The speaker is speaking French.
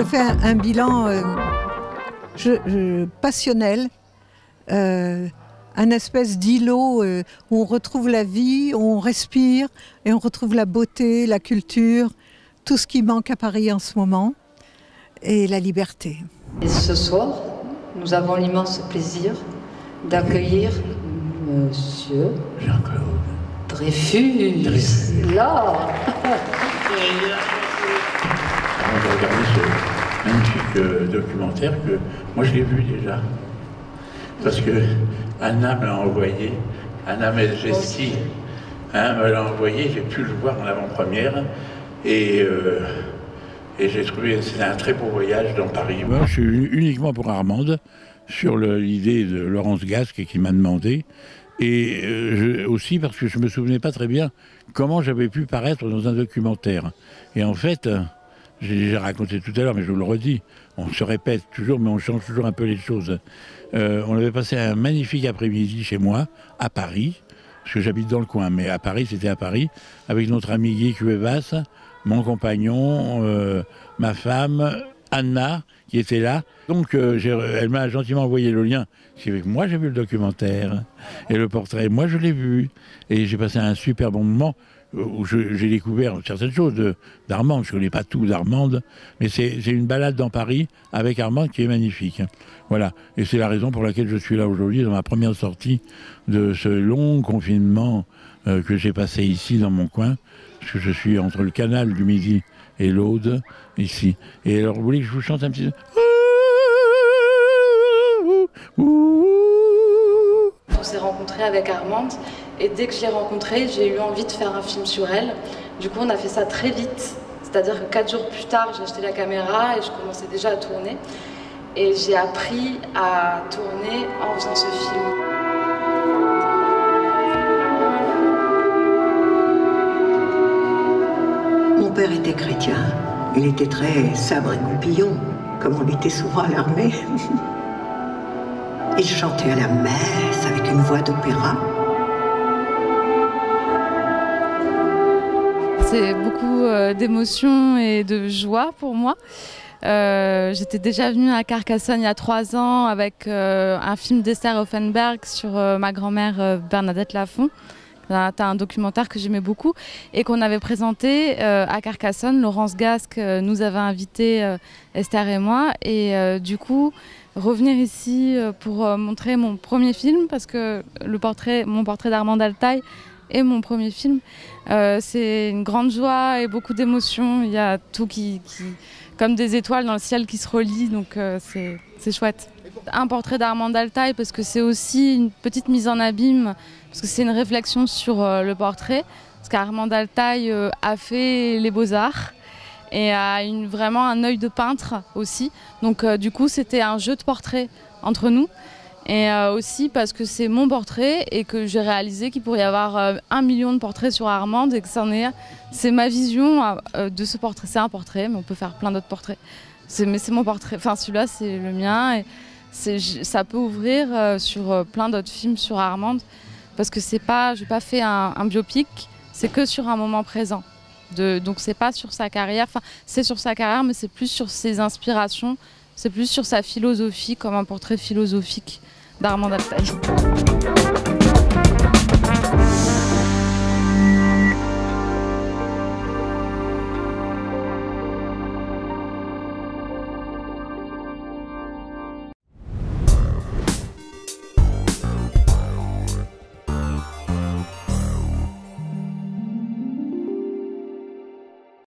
je fais un bilan passionnel, un espèce d'îlot où on retrouve la vie, où on respire et on retrouve la beauté, la culture, tout ce qui manque à Paris en ce moment, et la liberté. Et ce soir, nous avons l'immense plaisir d'accueillir Monsieur Jean-Claude Dreyfus. Là. On va regarder ce magnifique documentaire que moi je l'ai vu déjà. Parce que Anna me l'a envoyé, Anna Melgesti me l'a envoyé, j'ai pu le voir en avant-première et j'ai trouvé que c'était un très beau voyage dans Paris. Moi je suis uniquement pour Armande, sur l'idée de Laurence Gasque qui m'a demandé, et aussi parce que je ne me souvenais pas très bien comment j'avais pu paraître dans un documentaire. Et en fait, j'ai déjà raconté tout à l'heure, mais je vous le redis, on se répète toujours, mais on change toujours un peu les choses. On avait passé un magnifique après-midi chez moi, à Paris, parce que j'habite dans le coin, mais à Paris, c'était à Paris, avec notre ami Guy Cuevas, mon compagnon, ma femme, Anna, qui était là. Donc elle m'a gentiment envoyé le lien. C'est avec moi j'ai vu le documentaire. Et le portrait, moi je l'ai vu. Et j'ai passé un super bon moment où j'ai découvert certaines choses d'Armande. Je ne connais pas tout d'Armande, mais c'est une balade dans Paris avec Armande qui est magnifique. Voilà. Et c'est la raison pour laquelle je suis là aujourd'hui, dans ma première sortie de ce long confinement que j'ai passé ici dans mon coin. Parce que je suis entre le canal du Midi et l'Aude, ici. Et alors, vous voulez que je vous chante un petit... On s'est rencontrés avec Armande, et dès que je l'ai rencontrée, j'ai eu envie de faire un film sur elle. Du coup, on a fait ça très vite. C'est-à-dire que 4 jours plus tard, j'ai acheté la caméra et je commençais déjà à tourner. Et j'ai appris à tourner en faisant ce film. Mon père était chrétien. Il était très sabre et goupillon, comme on l'était souvent à l'armée. Il chantait à la messe avec une voix d'opéra. C'est beaucoup d'émotions et de joie pour moi. J'étais déjà venue à Carcassonne il y a 3 ans avec un film d'Esther Hoffenberg sur ma grand-mère Bernadette Lafont. C'était un documentaire que j'aimais beaucoup et qu'on avait présenté à Carcassonne. Laurence Gasque nous avait invité, Esther et moi, et du coup revenir ici pour montrer mon premier film, parce que mon portrait d'Armande Altaï est mon premier film. C'est une grande joie et beaucoup d'émotions. Il y a tout qui comme des étoiles dans le ciel qui se relient, donc c'est chouette. Un portrait d'Armande Altaï parce que c'est aussi une petite mise en abîme, parce que c'est une réflexion sur le portrait, parce qu'Armande Altaï a fait les beaux-arts et a vraiment un œil de peintre aussi. Donc du coup c'était un jeu de portrait entre nous, et aussi parce que c'est mon portrait et que j'ai réalisé qu'il pourrait y avoir 1 million de portraits sur Armande, et que c'est ma vision de ce portrait. C'est un portrait, mais on peut faire plein d'autres portraits. Mais c'est mon portrait, enfin celui-là c'est le mien, et ça peut ouvrir sur plein d'autres films sur Armande, parce que je n'ai pas fait un biopic, c'est que sur un moment présent. Donc c'est pas sur sa carrière, enfin c'est sur sa carrière, mais c'est plus sur ses inspirations, c'est plus sur sa philosophie, comme un portrait philosophique d'Armande Altaï.